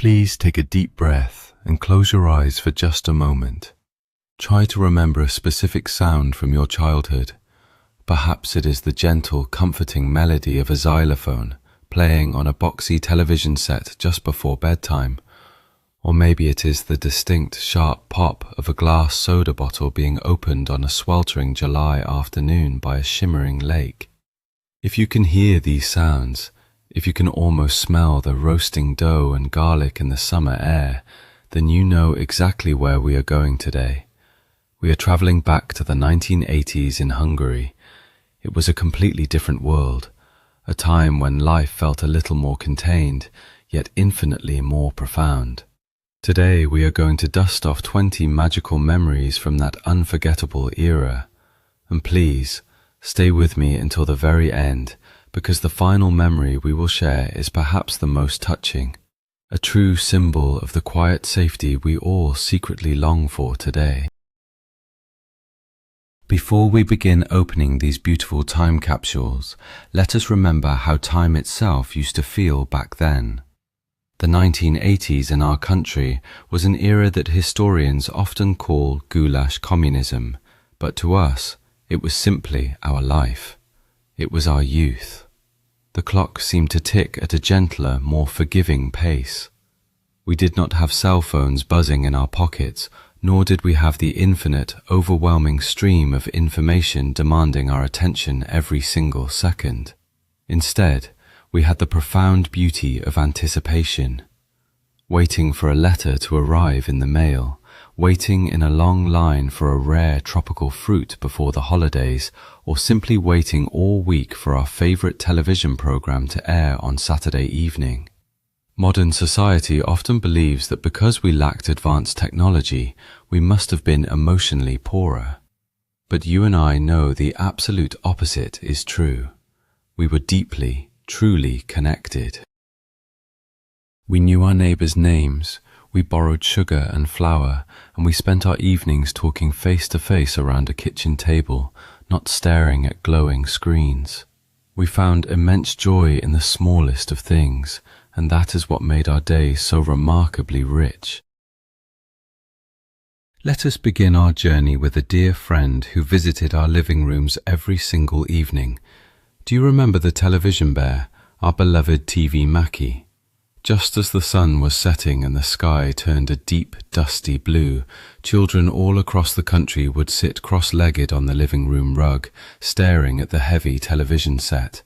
Please take a deep breath and close your eyes for just a moment. Try to remember a specific sound from your childhood. Perhaps it is the gentle, comforting melody of a xylophone playing on a boxy television set just before bedtime. Or maybe it is the distinct, sharp pop of a glass soda bottle being opened on a sweltering July afternoon by a shimmering lake. If you can hear these sounds, if you can almost smell the roasting dough and garlic in the summer air, then you know exactly where we are going today. We are traveling back to the 1980s in Hungary. It was a completely different world, a time when life felt a little more contained, yet infinitely more profound. Today we are going to dust off 20 magical memories from that unforgettable era. And please, stay with me until the very end, because the final memory we will share is perhaps the most touching, a true symbol of the quiet safety we all secretly long for today. Before we begin opening these beautiful time capsules, let us remember how time itself used to feel back then. The 1980s in our country was an era that historians often call goulash communism, but to us, it was simply our life. It was our youth. The clock seemed to tick at a gentler, more forgiving pace. We did not have cell phones buzzing in our pockets, nor did we have the infinite, overwhelming stream of information demanding our attention every single second. Instead, we had the profound beauty of anticipation, waiting for a letter to arrive in the mail, waiting in a long line for a rare tropical fruit before the holidays, or simply waiting all week for our favorite television program to air on Saturday evening. Modern society often believes that because we lacked advanced technology, we must have been emotionally poorer. But you and I know the absolute opposite is true. We were deeply, truly connected. We knew our neighbors' names, we borrowed sugar and flour, and we spent our evenings talking face to face around a kitchen table, not staring at glowing screens. We found immense joy in the smallest of things, and that is what made our days so remarkably rich. Let us begin our journey with a dear friend who visited our living rooms every single evening. Do you remember the television bear, our beloved TV Maci? Just as the sun was setting and the sky turned a deep, dusty blue, children all across the country would sit cross-legged on the living room rug, staring at the heavy television set.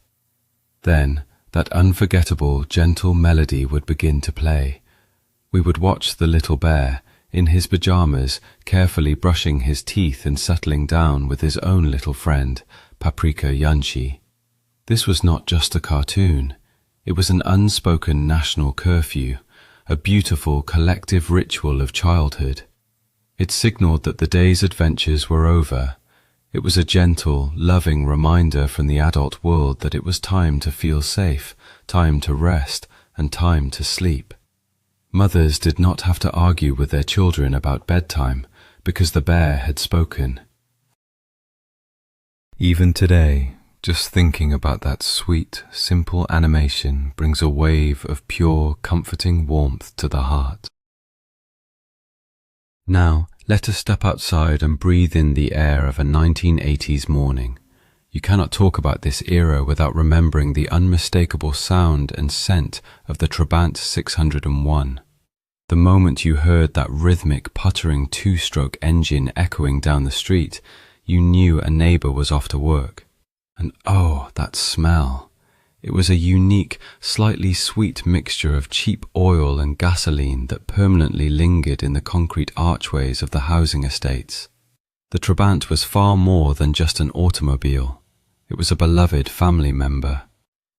Then, that unforgettable, gentle melody would begin to play. We would watch the little bear, in his pajamas, carefully brushing his teeth and settling down with his own little friend, Paprika Yanchi. This was not just a cartoon. It was an unspoken national curfew, a beautiful collective ritual of childhood. It signaled that the day's adventures were over. It was a gentle, loving reminder from the adult world that it was time to feel safe, time to rest, and time to sleep. Mothers did not have to argue with their children about bedtime, because the bear had spoken. Even today, just thinking about that sweet, simple animation brings a wave of pure, comforting warmth to the heart. Now, let us step outside and breathe in the air of a 1980s morning. You cannot talk about this era without remembering the unmistakable sound and scent of the Trabant 601. The moment you heard that rhythmic, puttering two-stroke engine echoing down the street, you knew a neighbor was off to work. And oh, that smell! It was a unique, slightly sweet mixture of cheap oil and gasoline that permanently lingered in the concrete archways of the housing estates. The Trabant was far more than just an automobile. It was a beloved family member.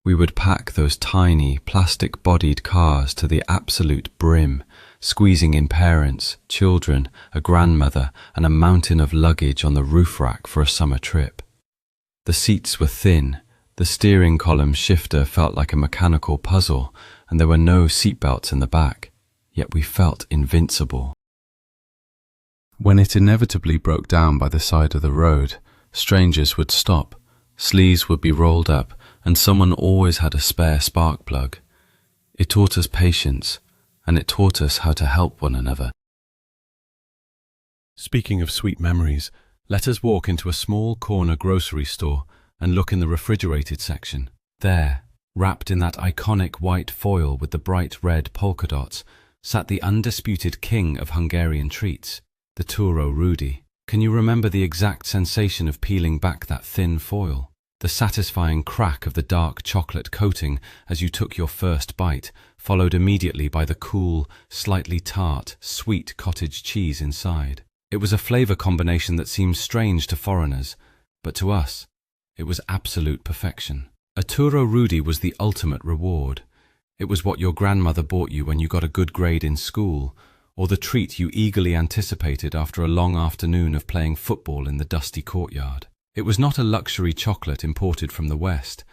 We would pack those tiny, plastic-bodied cars to the absolute brim, squeezing in parents, children, a grandmother, and a mountain of luggage on the roof rack for a summer trip. The seats were thin, the steering column shifter felt like a mechanical puzzle, and there were no seatbelts in the back, yet we felt invincible. When it inevitably broke down by the side of the road, strangers would stop, sleeves would be rolled up, and someone always had a spare spark plug. It taught us patience, and it taught us how to help one another. Speaking of sweet memories, let us walk into a small corner grocery store and look in the refrigerated section. There, wrapped in that iconic white foil with the bright red polka dots, sat the undisputed king of Hungarian treats, the Turo Rudi. Can you remember the exact sensation of peeling back that thin foil? The satisfying crack of the dark chocolate coating as you took your first bite, followed immediately by the cool, slightly tart, sweet cottage cheese inside. It was a flavor combination that seems strange to foreigners, but to us, it was absolute perfection. A Turo Rudi was the ultimate reward. It was what your grandmother bought you when you got a good grade in school, or the treat you eagerly anticipated after a long afternoon of playing football in the dusty courtyard. It was not a luxury chocolate imported from the West.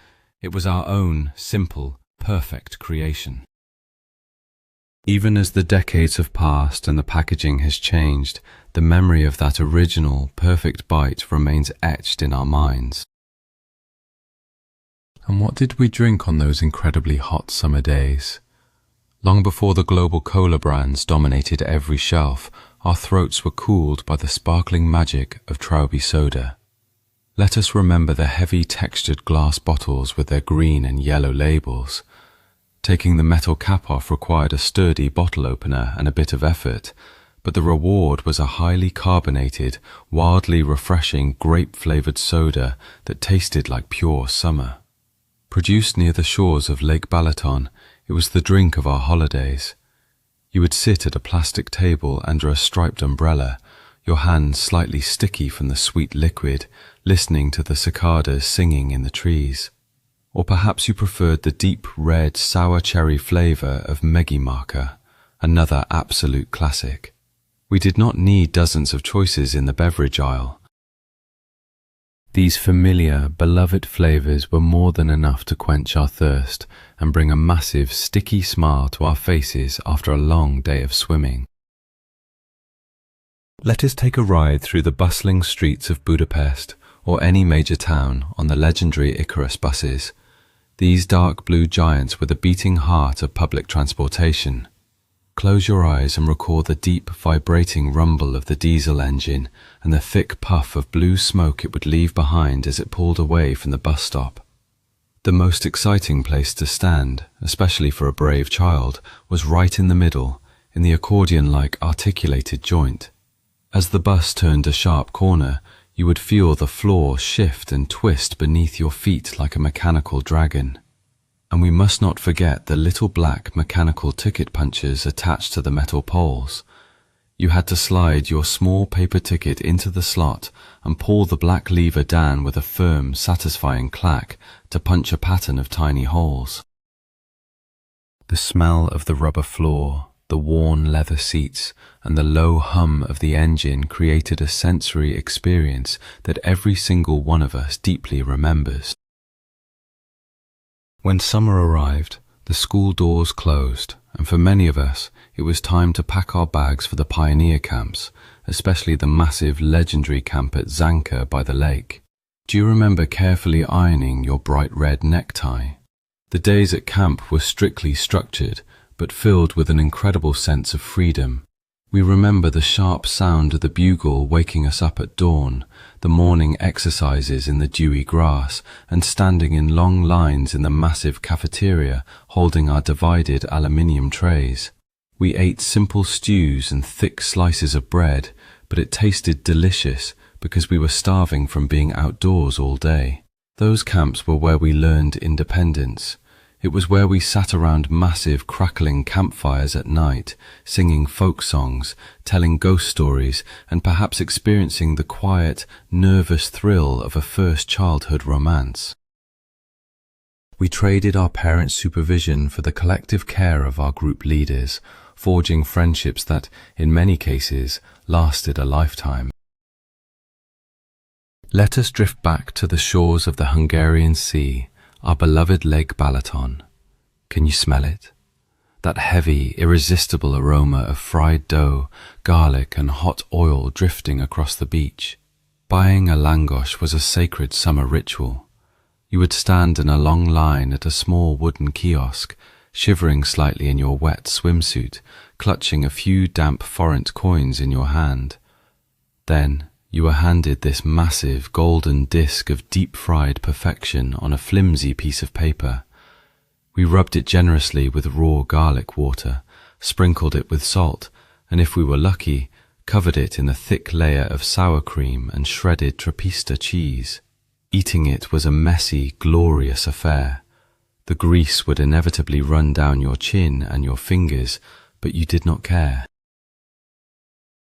It was our own, simple, perfect creation. Even as the decades have passed and the packaging has changed, the memory of that original, perfect bite remains etched in our minds. And what did we drink on those incredibly hot summer days? Long before the global cola brands dominated every shelf, our throats were cooled by the sparkling magic of Traubisoda. Let us remember the heavy textured glass bottles with their green and yellow labels. Taking the metal cap off required a sturdy bottle opener and a bit of effort, but the reward was a highly carbonated, wildly refreshing grape-flavored soda that tasted like pure summer. Produced near the shores of Lake Balaton, it was the drink of our holidays. You would sit at a plastic table under a striped umbrella, your hands slightly sticky from the sweet liquid, listening to the cicadas singing in the trees. Or perhaps you preferred the deep red sour cherry flavor of Megimaka, another absolute classic. We did not need dozens of choices in the beverage aisle. These familiar, beloved flavors were more than enough to quench our thirst and bring a massive, sticky smile to our faces after a long day of swimming. Let us take a ride through the bustling streets of Budapest or any major town on the legendary Icarus buses. These dark blue giants were the beating heart of public transportation. Close your eyes and recall the deep, vibrating rumble of the diesel engine and the thick puff of blue smoke it would leave behind as it pulled away from the bus stop. The most exciting place to stand, especially for a brave child, was right in the middle, in the accordion-like articulated joint. As the bus turned a sharp corner, you would feel the floor shift and twist beneath your feet like a mechanical dragon. And we must not forget the little black mechanical ticket punches attached to the metal poles. You had to slide your small paper ticket into the slot and pull the black lever down with a firm, satisfying clack to punch a pattern of tiny holes. The smell of the rubber floor, the worn leather seats, and the low hum of the engine created a sensory experience that every single one of us deeply remembers. When summer arrived, the school doors closed, and for many of us, it was time to pack our bags for the pioneer camps, especially the massive legendary camp at Zanka by the lake. Do you remember carefully ironing your bright red necktie? The days at camp were strictly structured, but filled with an incredible sense of freedom. We remember the sharp sound of the bugle waking us up at dawn, the morning exercises in the dewy grass, and standing in long lines in the massive cafeteria holding our divided aluminium trays. We ate simple stews and thick slices of bread, but it tasted delicious because we were starving from being outdoors all day. Those camps were where we learned independence. It was where we sat around massive crackling campfires at night, singing folk songs, telling ghost stories, and perhaps experiencing the quiet, nervous thrill of a first childhood romance. We traded our parents' supervision for the collective care of our group leaders, forging friendships that, in many cases, lasted a lifetime. Let us drift back to the shores of the Hungarian Sea, our beloved Lake Balaton. Can you smell it? That heavy, irresistible aroma of fried dough, garlic and hot oil drifting across the beach. Buying a langosh was a sacred summer ritual. You would stand in a long line at a small wooden kiosk, shivering slightly in your wet swimsuit, clutching a few damp forint coins in your hand. Then you were handed this massive golden disc of deep-fried perfection on a flimsy piece of paper. We rubbed it generously with raw garlic water, sprinkled it with salt, and if we were lucky, covered it in a thick layer of sour cream and shredded Traubisoda cheese. Eating it was a messy, glorious affair. The grease would inevitably run down your chin and your fingers, but you did not care.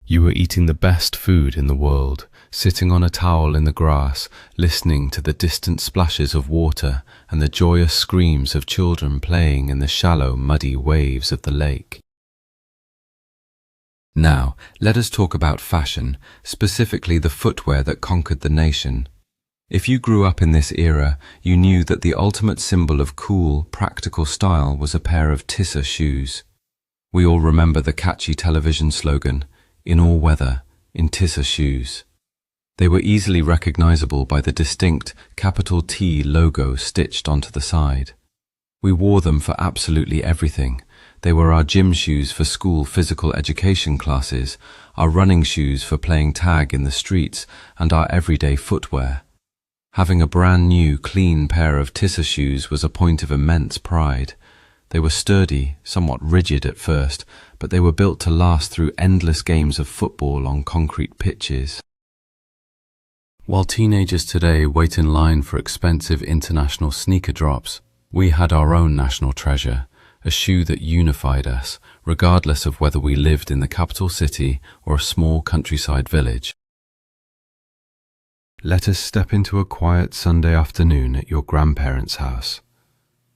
You were eating the best food in the world, sitting on a towel in the grass, listening to the distant splashes of water and the joyous screams of children playing in the shallow, muddy waves of the lake. Now, let us talk about fashion, specifically the footwear that conquered the nation. If you grew up in this era, you knew that the ultimate symbol of cool, practical style was a pair of Tissa shoes. We all remember the catchy television slogan, "In all weather, in Tissa shoes." They were easily recognizable by the distinct capital T logo stitched onto the side. We wore them for absolutely everything. They were our gym shoes for school physical education classes, our running shoes for playing tag in the streets, and our everyday footwear. Having a brand new, clean pair of Tissa shoes was a point of immense pride. They were sturdy, somewhat rigid at first, but they were built to last through endless games of football on concrete pitches. While teenagers today wait in line for expensive international sneaker drops, we had our own national treasure, a shoe that unified us, regardless of whether we lived in the capital city or a small countryside village. Let us step into a quiet Sunday afternoon at your grandparents' house.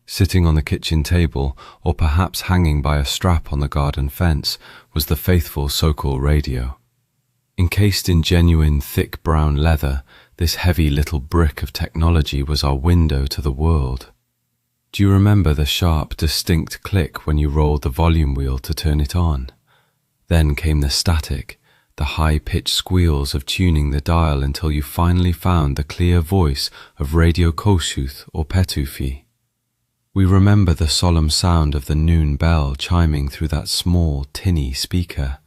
Sitting on the kitchen table, or perhaps hanging by a strap on the garden fence, was the faithful Sokol radio. Encased in genuine, thick brown leather, this heavy little brick of technology was our window to the world. Do you remember the sharp, distinct click when you rolled the volume wheel to turn it on? Then came the static, the high-pitched squeals of tuning the dial until you finally found the clear voice of Radio Kossuth or Petőfi. We remember the solemn sound of the noon bell chiming through that small, tinny speaker,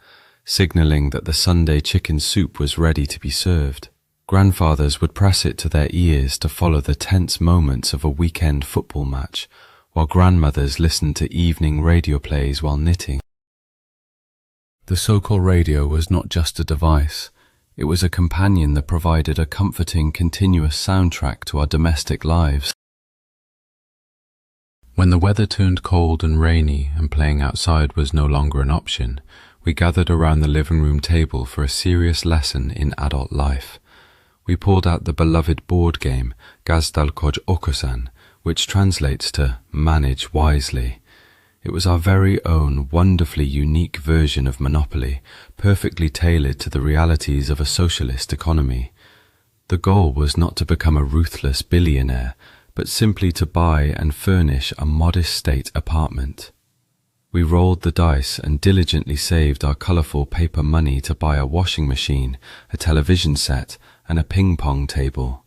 signalling that the Sunday chicken soup was ready to be served. Grandfathers would press it to their ears to follow the tense moments of a weekend football match, while grandmothers listened to evening radio plays while knitting. The Sokol radio was not just a device, it was a companion that provided a comforting, continuous soundtrack to our domestic lives. When the weather turned cold and rainy and playing outside was no longer an option, we gathered around the living room table for a serious lesson in adult life. We pulled out the beloved board game, Gazdálkodj okosan, which translates to manage wisely. It was our very own wonderfully unique version of Monopoly, perfectly tailored to the realities of a socialist economy. The goal was not to become a ruthless billionaire, but simply to buy and furnish a modest state apartment. We rolled the dice and diligently saved our colourful paper money to buy a washing machine, a television set, and a ping-pong table.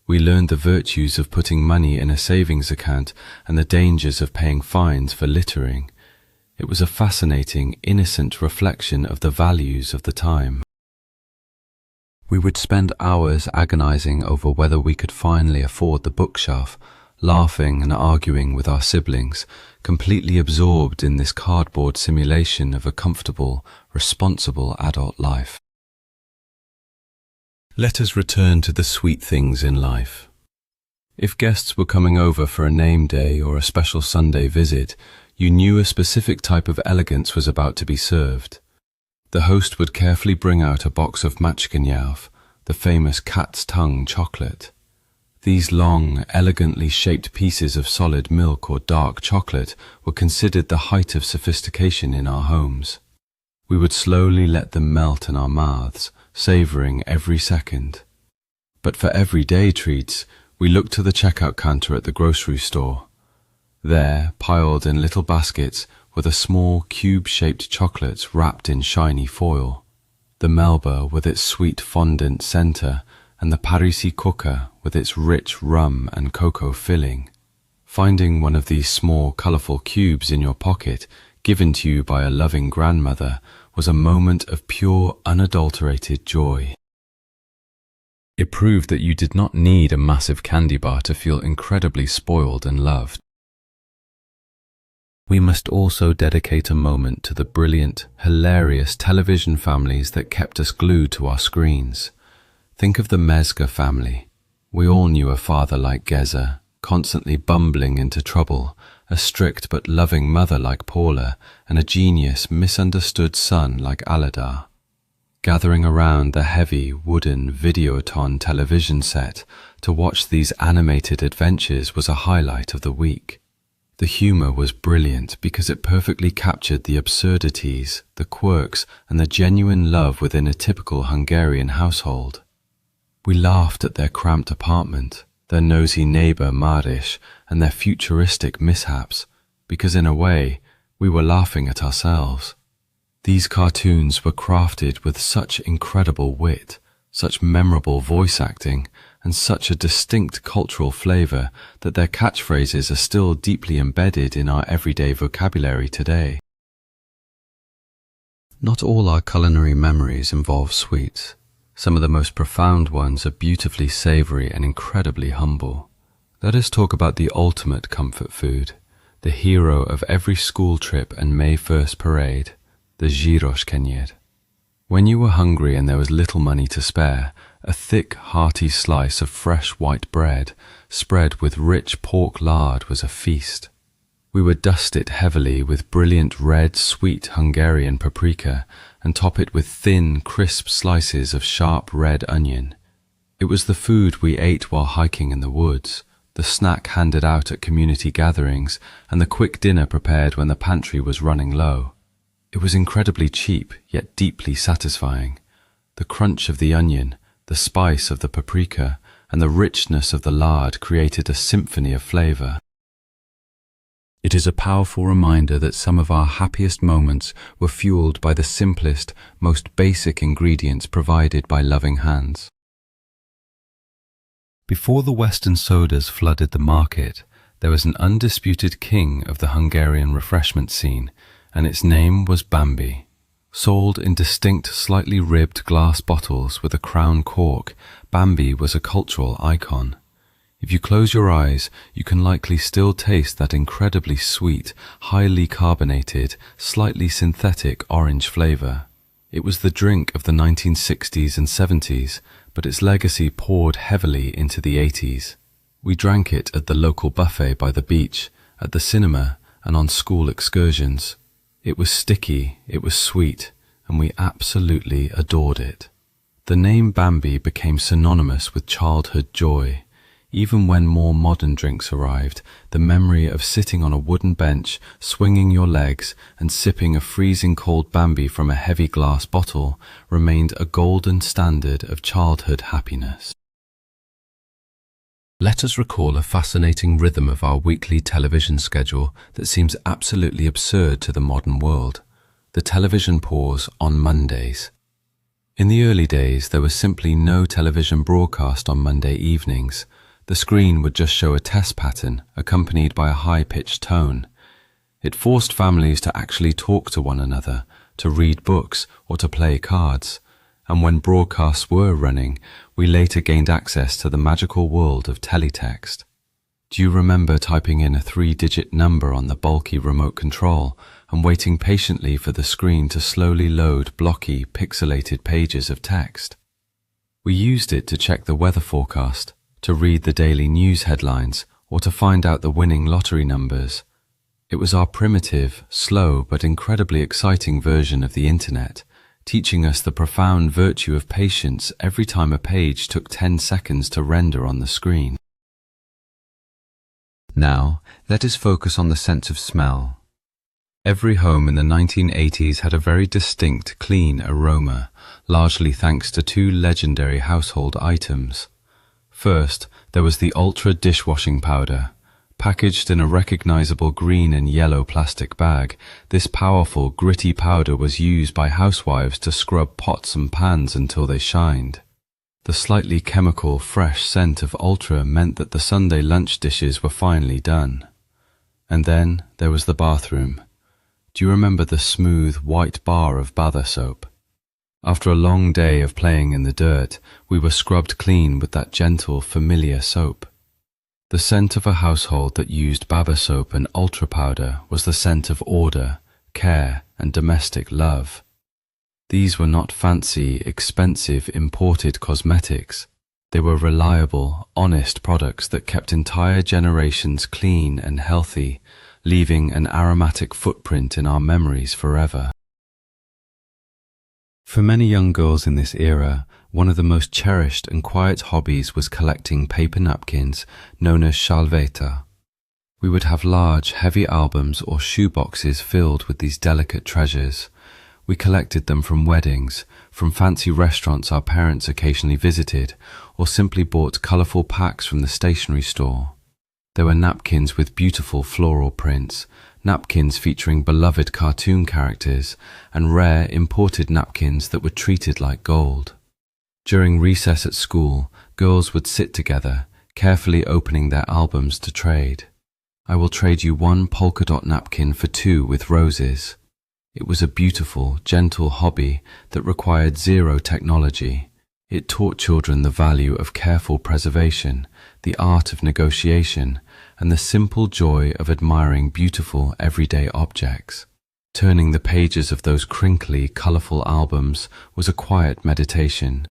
We learned the virtues of putting money in a savings account and the dangers of paying fines for littering. It was a fascinating, innocent reflection of the values of the time. We would spend hours agonizing over whether we could finally afford the bookshelf, laughing and arguing with our siblings, completely absorbed in this cardboard simulation of a comfortable, responsible adult life. Let us return to the sweet things in life. If guests were coming over for a name day or a special Sunday visit, you knew a specific type of elegance was about to be served. The host would carefully bring out a box of Maczkaniów, the famous cat's tongue chocolate. These long, elegantly shaped pieces of solid milk or dark chocolate were considered the height of sophistication in our homes. We would slowly let them melt in our mouths, savouring every second. But for everyday treats, we looked to the checkout counter at the grocery store. There, piled in little baskets, were the small cube-shaped chocolates wrapped in shiny foil, the Melba with its sweet fondant centre, and the Parisi Coca with its rich rum and cocoa filling. Finding one of these small, colourful cubes in your pocket, given to you by a loving grandmother, was a moment of pure, unadulterated joy. It proved that you did not need a massive candy bar to feel incredibly spoiled and loved. We must also dedicate a moment to the brilliant, hilarious television families that kept us glued to our screens. Think of the Mezga family. We all knew a father like Geza, constantly bumbling into trouble, a strict but loving mother like Paula, and a genius, misunderstood son like Aladar. Gathering around the heavy, wooden Videoton television set to watch these animated adventures was a highlight of the week. The humour was brilliant because it perfectly captured the absurdities, the quirks, and the genuine love within a typical Hungarian household. We laughed at their cramped apartment, their nosy neighbour Marish, and their futuristic mishaps, because in a way, we were laughing at ourselves. These cartoons were crafted with such incredible wit, such memorable voice acting, and such a distinct cultural flavour that their catchphrases are still deeply embedded in our everyday vocabulary today. Not all our culinary memories involve sweets. Some of the most profound ones are beautifully savoury and incredibly humble. Let us talk about the ultimate comfort food, the hero of every school trip and May 1st parade, the gyros kenyér. When you were hungry and there was little money to spare, a thick, hearty slice of fresh white bread, spread with rich pork lard, was a feast. We would dust it heavily with brilliant red, sweet Hungarian paprika and top it with thin, crisp slices of sharp red onion. It was the food we ate while hiking in the woods, the snack handed out at community gatherings, and the quick dinner prepared when the pantry was running low. It was incredibly cheap, yet deeply satisfying. The crunch of the onion, the spice of the paprika, and the richness of the lard created a symphony of flavour. It is a powerful reminder that some of our happiest moments were fueled by the simplest, most basic ingredients provided by loving hands. Before the Western sodas flooded the market, there was an undisputed king of the Hungarian refreshment scene, and its name was Bambi. Sold in distinct, slightly ribbed glass bottles with a crown cork, Bambi was a cultural icon. If you close your eyes, you can likely still taste that incredibly sweet, highly carbonated, slightly synthetic orange flavour. It was the drink of the 1960s and 70s, but its legacy poured heavily into the 80s. We drank it at the local buffet by the beach, at the cinema, and on school excursions. It was sticky, it was sweet, and we absolutely adored it. The name Bambi became synonymous with childhood joy. Even when more modern drinks arrived, the memory of sitting on a wooden bench, swinging your legs, and sipping a freezing cold Bambi from a heavy glass bottle remained a golden standard of childhood happiness. Let us recall a fascinating rhythm of our weekly television schedule that seems absolutely absurd to the modern world: the television pause on Mondays. In the early days, there was simply no television broadcast on Monday evenings. The screen would just show a test pattern, accompanied by a high-pitched tone. It forced families to actually talk to one another, to read books, or to play cards. And when broadcasts were running, we later gained access to the magical world of teletext. Do you remember typing in a 3-digit number on the bulky remote control and waiting patiently for the screen to slowly load blocky, pixelated pages of text? We used it to check the weather forecast, to read the daily news headlines, or to find out the winning lottery numbers. It was our primitive, slow, but incredibly exciting version of the internet, teaching us the profound virtue of patience every time a page took 10 seconds to render on the screen. Now, let us focus on the sense of smell. Every home in the 1980s had a very distinct, clean aroma, largely thanks to two legendary household items. First, there was the Ultra dishwashing powder. Packaged in a recognizable green and yellow plastic bag, this powerful, gritty powder was used by housewives to scrub pots and pans until they shined. The slightly chemical, fresh scent of Ultra meant that the Sunday lunch dishes were finally done. And then there was the bathroom. Do you remember the smooth, white bar of bather soap? After a long day of playing in the dirt, we were scrubbed clean with that gentle, familiar soap. The scent of a household that used Baba soap and Ultra powder was the scent of order, care, and domestic love. These were not fancy, expensive, imported cosmetics. They were reliable, honest products that kept entire generations clean and healthy, leaving an aromatic footprint in our memories forever. For many young girls in this era, one of the most cherished and quiet hobbies was collecting paper napkins known as shalveta. We would have large, heavy albums or shoe boxes filled with these delicate treasures. We collected them from weddings, from fancy restaurants our parents occasionally visited, or simply bought colourful packs from the stationery store. There were napkins with beautiful floral prints, napkins featuring beloved cartoon characters, and rare imported napkins that were treated like gold. During recess at school, girls would sit together, carefully opening their albums to trade. I will trade you one polka dot napkin for two with roses. It was a beautiful, gentle hobby that required zero technology. It taught children the value of careful preservation, the art of negotiation, and the simple joy of admiring beautiful everyday objects. Turning the pages of those crinkly, colourful albums was a quiet meditation.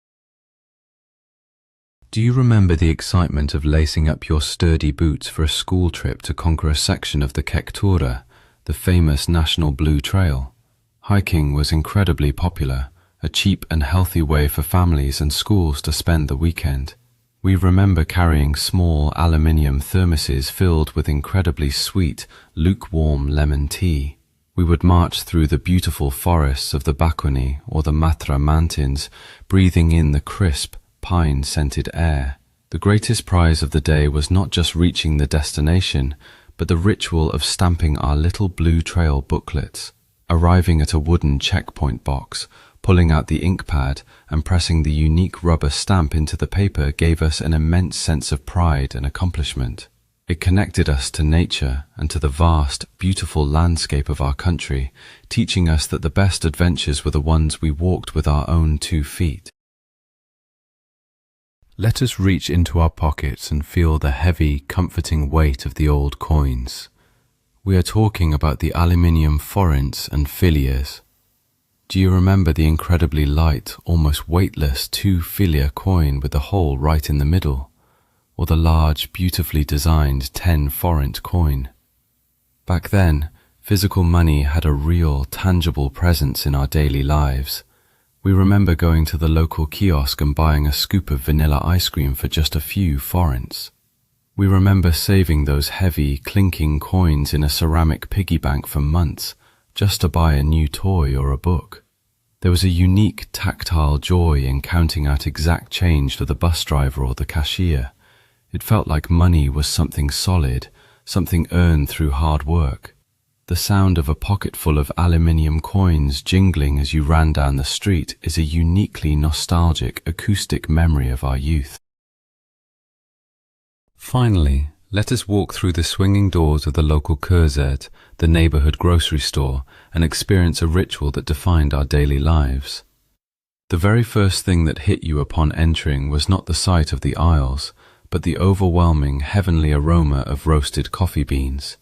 Do you remember the excitement of lacing up your sturdy boots for a school trip to conquer a section of the Kektura, the famous National Blue Trail? Hiking was incredibly popular, a cheap and healthy way for families and schools to spend the weekend. We remember carrying small aluminium thermoses filled with incredibly sweet, lukewarm lemon tea. We would march through the beautiful forests of the Bakuni or the Matra mountains, breathing in the crisp, pine-scented air. The greatest prize of the day was not just reaching the destination, but the ritual of stamping our little blue trail booklets. Arriving at a wooden checkpoint box, pulling out the ink pad and pressing the unique rubber stamp into the paper gave us an immense sense of pride and accomplishment. It connected us to nature and to the vast, beautiful landscape of our country, teaching us that the best adventures were the ones we walked with our own 2 feet. Let us reach into our pockets and feel the heavy, comforting weight of the old coins. We are talking about the aluminium forints and filiers. Do you remember the incredibly light, almost weightless 2 filia coin with the hole right in the middle? Or the large, beautifully designed 10 forint coin? Back then, physical money had a real, tangible presence in our daily lives. We remember going to the local kiosk and buying a scoop of vanilla ice cream for just a few forints. We remember saving those heavy, clinking coins in a ceramic piggy bank for months, just to buy a new toy or a book. There was a unique, tactile joy in counting out exact change to the bus driver or the cashier. It felt like money was something solid, something earned through hard work. The sound of a pocketful of aluminium coins jingling as you ran down the street is a uniquely nostalgic, acoustic memory of our youth. Finally, let us walk through the swinging doors of the local Kurzet, the neighborhood grocery store, and experience a ritual that defined our daily lives. The very first thing that hit you upon entering was not the sight of the aisles, but the overwhelming, heavenly aroma of roasted coffee beans.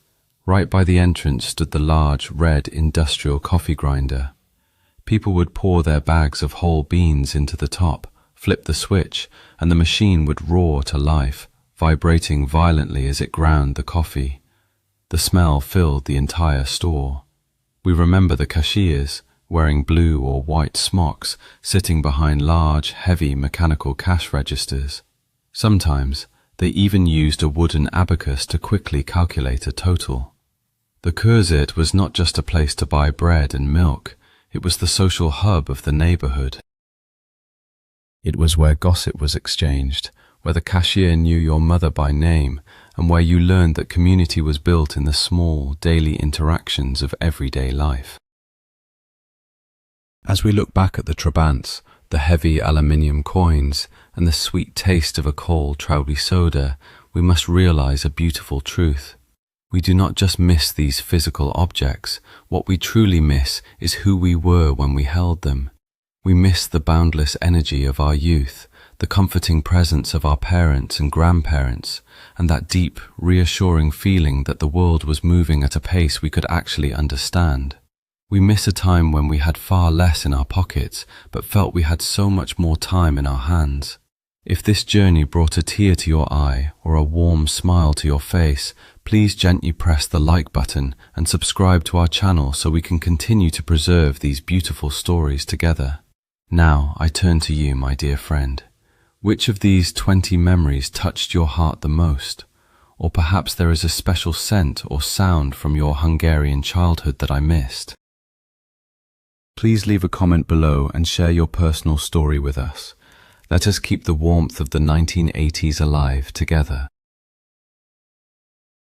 Right by the entrance stood the large, red industrial coffee grinder. People would pour their bags of whole beans into the top, flip the switch, and the machine would roar to life, vibrating violently as it ground the coffee. The smell filled the entire store. We remember the cashiers, wearing blue or white smocks, sitting behind large, heavy mechanical cash registers. Sometimes, they even used a wooden abacus to quickly calculate a total. The Kurzet was not just a place to buy bread and milk, it was the social hub of the neighborhood. It was where gossip was exchanged, where the cashier knew your mother by name, and where you learned that community was built in the small, daily interactions of everyday life. As we look back at the Trabants, the heavy aluminium coins, and the sweet taste of a cold Traubisoda, we must realize a beautiful truth. We do not just miss these physical objects. What we truly miss is who we were when we held them. We miss the boundless energy of our youth, the comforting presence of our parents and grandparents, and that deep, reassuring feeling that the world was moving at a pace we could actually understand. We miss a time when we had far less in our pockets, but felt we had so much more time in our hands. If this journey brought a tear to your eye or a warm smile to your face, please gently press the like button and subscribe to our channel so we can continue to preserve these beautiful stories together. Now I turn to you, my dear friend. Which of these 20 memories touched your heart the most? Or perhaps there is a special scent or sound from your Hungarian childhood that I missed? Please leave a comment below and share your personal story with us. Let us keep the warmth of the 1980s alive together.